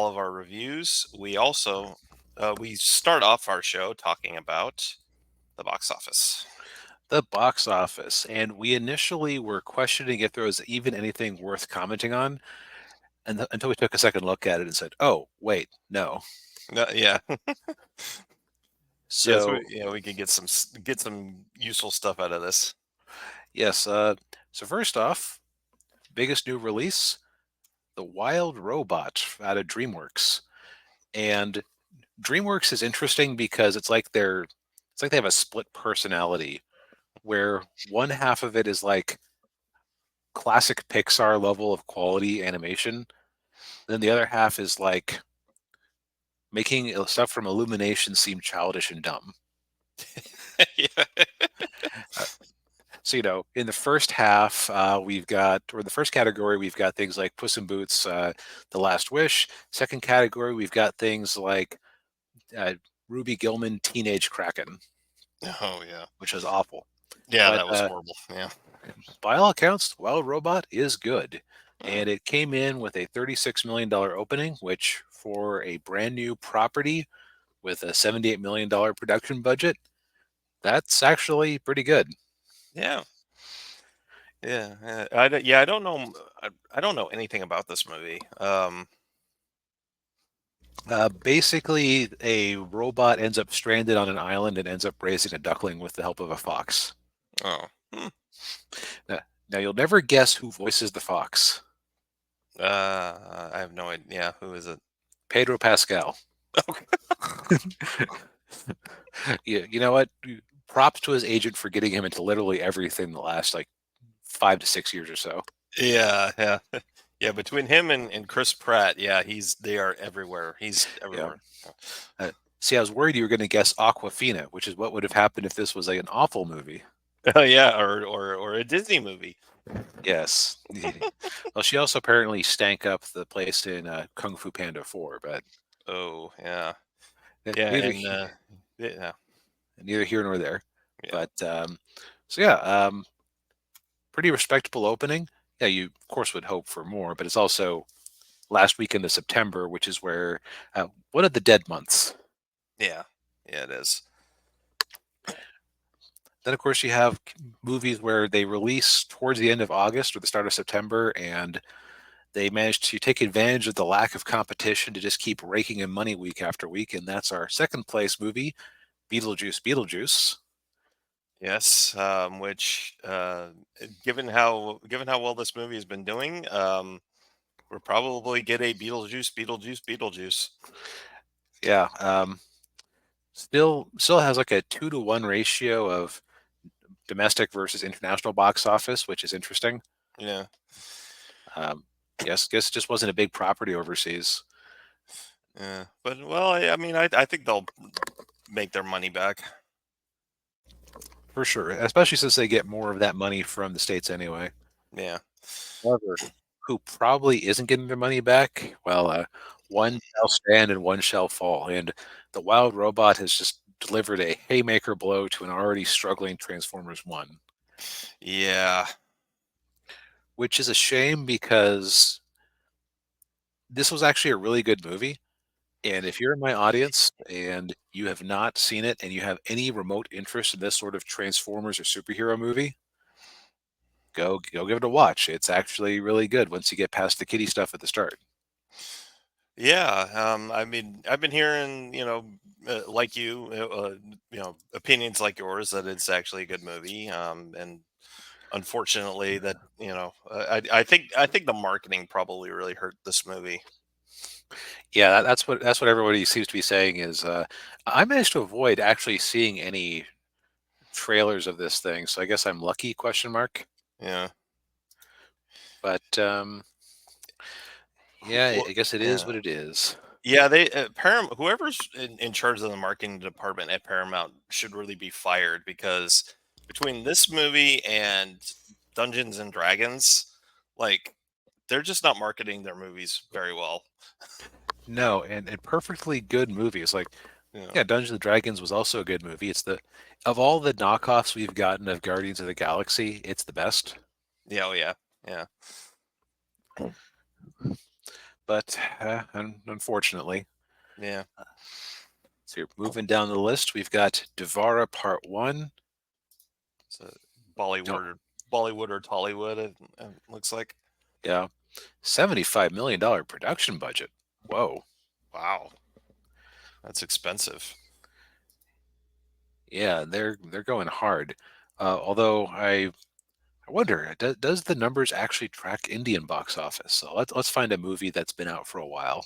all of our reviews. We also we start off our show talking about the box office. The box office. And we initially were questioning if there was even anything worth commenting on, and until we took a second look at it and said, "Oh, wait, no." Yeah, yes, So we could get some useful stuff out of this. yes, so first off, biggest new release, The Wild Robot out of DreamWorks. And DreamWorks is interesting because it's like they have a split personality where one half of it is like classic Pixar level of quality animation. Then the other half is like making stuff from Illumination seem childish and dumb. Yeah. Uh, so, in the first half, or the first category, we've got things like Puss in Boots, The Last Wish. Second category, we've got things like uh, Ruby Gillman, Teenage Kraken, Oh yeah, which is awful. yeah, But that was horrible. Yeah, by all accounts, The Wild Robot is good. And it came in with a $36 million opening, which for a brand new property with a $78 million production budget, that's actually pretty good. yeah, yeah. I don't know. I don't know anything about this movie. Basically, a robot ends up stranded on an island and ends up raising a duckling with the help of a fox. Oh, hmm. Now, now you'll never guess who voices the fox. I have no idea. Yeah, who is it? Pedro Pascal. You know what? Props to his agent for getting him into literally everything the last like 5 to 6 years or so. Yeah, yeah, yeah. Between him and Chris Pratt, yeah, they are everywhere. He's Yeah. everywhere. Uh, See, I was worried you were going to guess Aquafina, which is what would have happened if this was like an awful movie. Oh yeah, or a Disney movie. Yes. Well, she also apparently stank up the place in Kung Fu Panda 4, but Oh yeah, eh, yeah, neither and yeah, neither here nor there. yeah, But so yeah, pretty respectable opening. Yeah, you of course would hope for more, but it's also last weekend of September, which is where one of the dead months. yeah, yeah. It is. Then, of course, you have movies where they release towards the end of August or the start of September, and they manage to take advantage of the lack of competition to just keep raking in money week after week. And that's our second place movie, Beetlejuice. Yes, which given how well this movie has been doing, we'll probably get a Beetlejuice. Yeah, still has like a 2-to-1 ratio of domestic versus international box office, which is interesting. Yeah, Um, guess it just wasn't a big property overseas. yeah. But well, I mean, I think they'll make their money back. For sure, especially since they get more of that money from the States anyway. Yeah. However, who probably isn't getting their money back? Well, one shall stand and one shall fall. And the Wild Robot has just delivered a haymaker blow to an already struggling Transformers 1, Yeah. which is a shame because this was actually a really good movie. And if you're in my audience and you have not seen it and you have any remote interest in this sort of Transformers or superhero movie, go give it a watch. It's actually really good once you get past the kiddie stuff at the start. Yeah, I mean, I've been hearing, like opinions like yours that it's actually a good movie. And unfortunately, that I think the marketing probably really hurt this movie. Yeah, that's what everybody seems to be saying is I managed to avoid actually seeing any trailers of this thing, so I guess I'm lucky question mark. Yeah. But yeah, Well, I guess it is yeah. what it is. Yeah, they Paramount, whoever's in charge of the marketing department at Paramount should really be fired because between this movie and Dungeons and Dragons, like they're just not marketing their movies very well. No, and perfectly good movies. Like, Yeah. yeah, Dungeons and Dragons was also a good movie. It's the of all the knockoffs we've gotten of Guardians of the Galaxy, it's the best. Yeah, oh yeah. Yeah. but unfortunately. Yeah. So you're moving down the list. We've got Devara Part 1. It's a Don't, Bollywood or Tollywood. It looks like. yeah, $75 million production budget. Whoa. Wow, that's expensive. Yeah, they're going hard. Although I wonder, does the numbers actually track Indian box office? So let's find a movie that's been out for a while,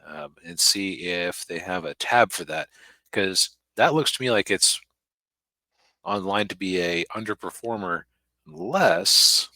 and see if they have a tab for that, because that looks to me like it's online to be a underperformer, unless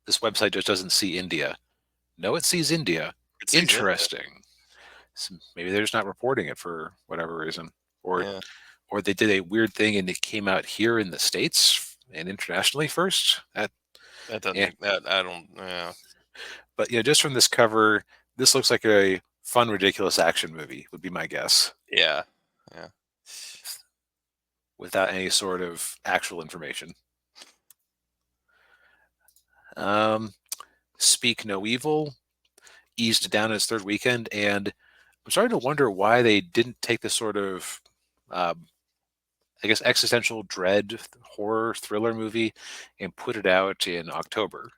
this website just doesn't see India. No, it sees India. It sees India. Interesting. So maybe they're just not reporting it for whatever reason, or Yeah, or they did a weird thing and it came out here in the States and internationally first. that doesn't Yeah, make that. I don't. Yeah, but just from this cover, this looks like a fun, ridiculous action movie, would be my guess, yeah, yeah. without any sort of actual information. Um, Speak No Evil eased down its third weekend, and I'm starting to wonder why they didn't take this sort of, um, I guess, existential dread horror thriller movie and put it out in October.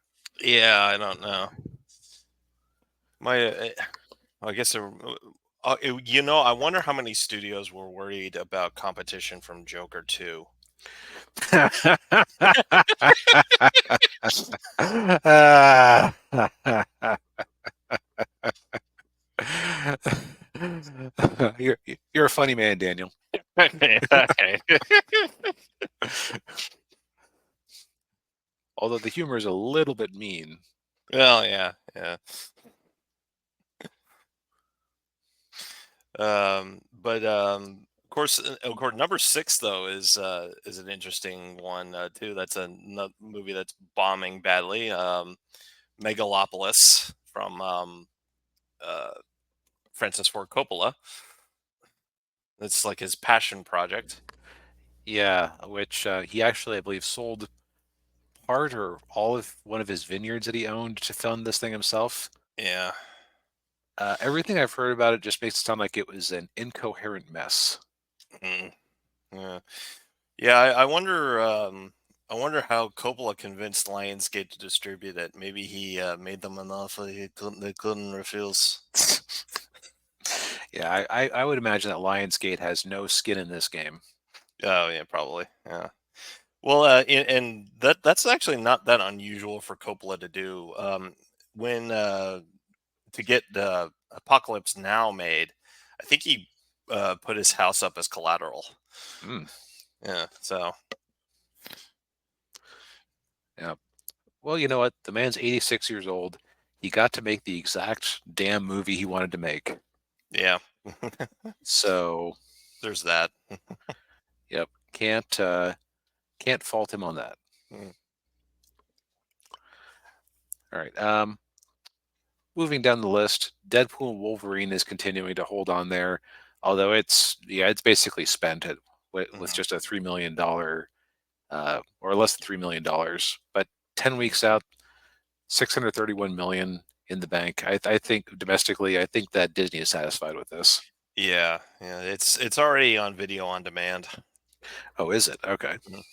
Yeah, I don't know. My, I guess, I wonder how many studios were worried about competition from Joker 2. you're you're a funny man, Daniel. Okay, okay. Although the humor is a little bit mean. Well, yeah, yeah. But of course, number six though is an interesting one too. That's a movie that's bombing badly. Megalopolis from uh, Francis Ford Coppola. It's like his passion project. Yeah, which he actually, I believe, sold part or all of one of his vineyards that he owned to film this thing himself. Yeah. Everything I've heard about it just makes it sound like it was an incoherent mess. Mm, yeah. Yeah. I wonder. I wonder how Coppola convinced Lionsgate to distribute it. Maybe he made them an offer they couldn't refuse. Yeah, I would imagine that Lionsgate has no skin in this game. Oh yeah, probably. Yeah. Well, and that's actually not that unusual for Coppola to do. When to get Apocalypse Now made, I think he put his house up as collateral. Mm, Yeah. So yeah. Well, you know what? The man's 86 years old. He got to make the exact damn movie he wanted to make. yeah, So, there's that. yep, can't fault him on that. Mm. All right. Moving down the list, Deadpool and Wolverine is continuing to hold on there, although it's basically spent with Mhm. just a $3 million, or less than $3 million. But 10 weeks out, 631 million in the bank. I think domestically, I think that Disney is satisfied with this. Yeah, yeah. It's already on video on demand. Oh, is it? Okay. Mhm.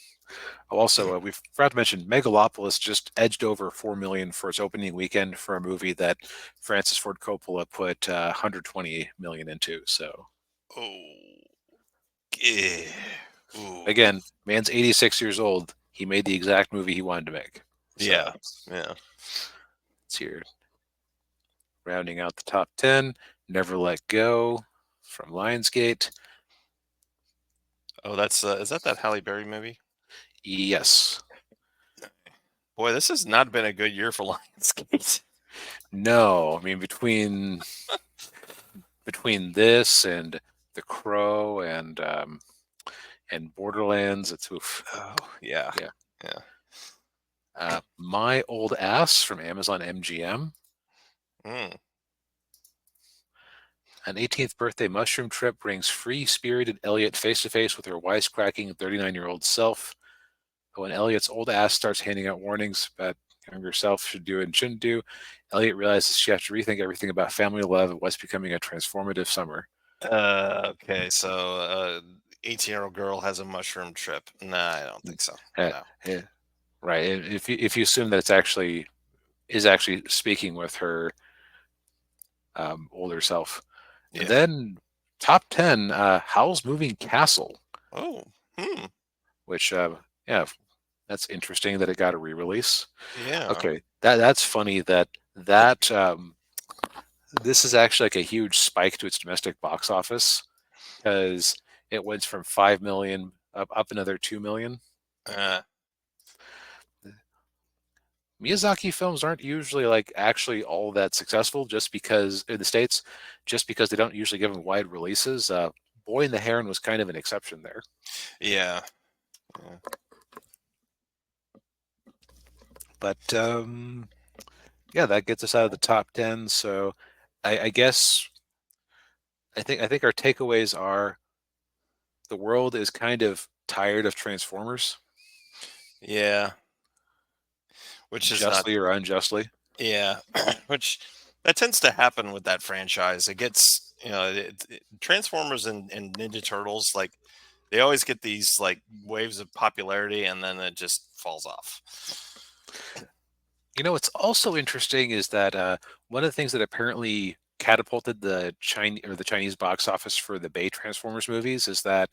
Also, we forgot to mention Megalopolis just edged over 4 million for its opening weekend for a movie that Francis Ford Coppola put 120 million into. So Oh, yeah. Ooh, again, man's 86 years old. He made the exact movie he wanted to make. yeah, So yeah. it's here, rounding out the top 10. Never Let Go from Lionsgate. Oh, that's is that Halle Berry movie? Yes. Boy, this has not been a good year for Lionsgate. No, I mean between this and The Crow and Borderlands, it's oof. Oh, yeah, Yeah. yeah. My Old Ass from Amazon MGM. Mm. An 18th birthday mushroom trip brings free-spirited Elliot face to face with her wisecracking 39-year-old self. When Elliot's old ass starts handing out warnings about younger self should do and shouldn't do. Elliot realizes she has to rethink everything about family love and what's becoming a transformative summer. Okay, so 18-year-old girl has a mushroom trip. Nah, I don't think so. Uh, No. uh, right. If you assume that it's actually speaking with her older self, and Yeah. then top 10, Howl's Moving Castle, Oh. Hmm. which yeah, that's interesting that it got a re-release. Yeah. Okay, that's funny that this is actually like a huge spike to its domestic box office because it went from 5 million up another 2 million. Uh, Miyazaki films aren't usually like actually all that successful just because in the States, just because they don't usually give them wide releases. Boy and the Heron was kind of an exception there. yeah. Yeah. But yeah, that gets us out of the top 10. So I guess I think our takeaways are the world is kind of tired of Transformers, Yeah. Which is not. justly or unjustly. Yeah. Which that tends to happen with that franchise. It gets, Transformers and Ninja Turtles, like they always get these like waves of popularity and then it just falls off. What's also interesting is that one of the things that apparently catapulted the Chinese box office for the Bay Transformers movies is that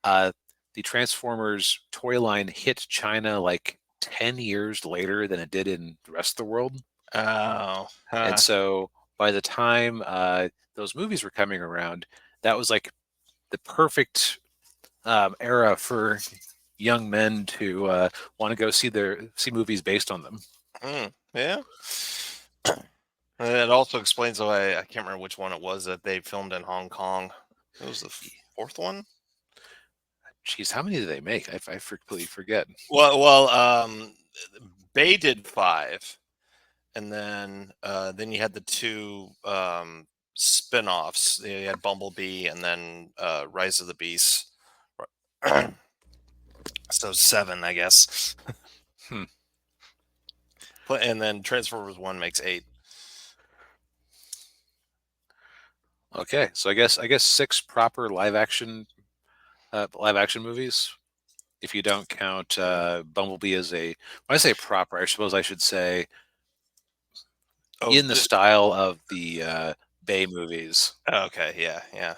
uh, the Transformers toy line hit China like 10 years later than it did in the rest of the world. Oh. And Huh. so by the time those movies were coming around, that was like the perfect era for young men to want to go see movies based on them. Yeah. And it also explains why I can't remember which one it was that they filmed in Hong Kong. It was the fourth one. Geez, how many did they make? I completely forget. Well, Bay did five, and then you had the two spin-offs. You had Bumblebee, and then Rise of the Beast. So seven, I guess. Hmm. And then Transformers One makes eight. Okay, so I guess six proper live action movies. If you don't count Bumblebee as when I say proper, I suppose I should say Oh, in the style of the Bay movies. okay, yeah, yeah.